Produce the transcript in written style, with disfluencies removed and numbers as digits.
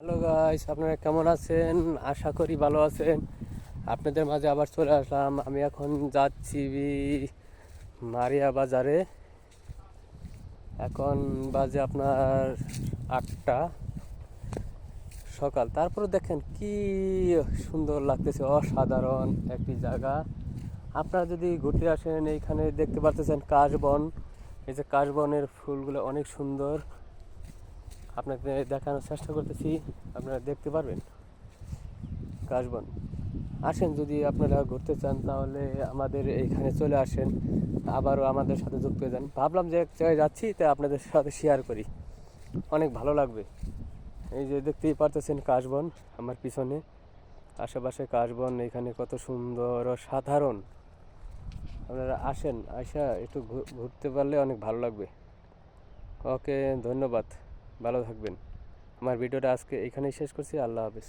Hello guys, আপনারা কেমন আছেন? আশা করি ভালো আছেন। আপনাদের মাঝে আবার চলে আসলাম। আমি এখন যাচ্ছি মারিয়া বাজারে। এখন বাজে আপনার 8টা সকাল। তারপরে দেখেন কি সুন্দর লাগতেছে, অসাধারণ একটি জায়গা। আপনারা যদি ঘুরতে আসেন, এইখানে দেখতে পাচ্ছেন কাশবন। এই যে কাশবনের ফুলগুলো অনেক সুন্দর, আপনাকে দেখানোর চেষ্টা করতেছি, আপনারা দেখতে পারবেন কাশবন। আসেন, যদি আপনারা ঘুরতে চান তাহলে আমাদের এইখানে চলে আসেন, আবারও আমাদের সাথে যুক্ত হয়ে যান। ভাবলাম যে এক জায়গায় যাচ্ছি, তাই আপনাদের সাথে শেয়ার করি, অনেক ভালো লাগবে। এই যে দেখতেই পারতেছেন কাশবন আমার পিছনে, আশেপাশে কাশবন, এখানে কত সুন্দর ও সাধারণ। আপনারা আসেন, আইসা একটু ঘুরতে পারলে অনেক ভালো লাগবে। ওকে, ধন্যবাদ, ভালো থাকবেন। আমার ভিডিওটা আজকে এখানেই শেষ করছি। আল্লাহ হাফেজ।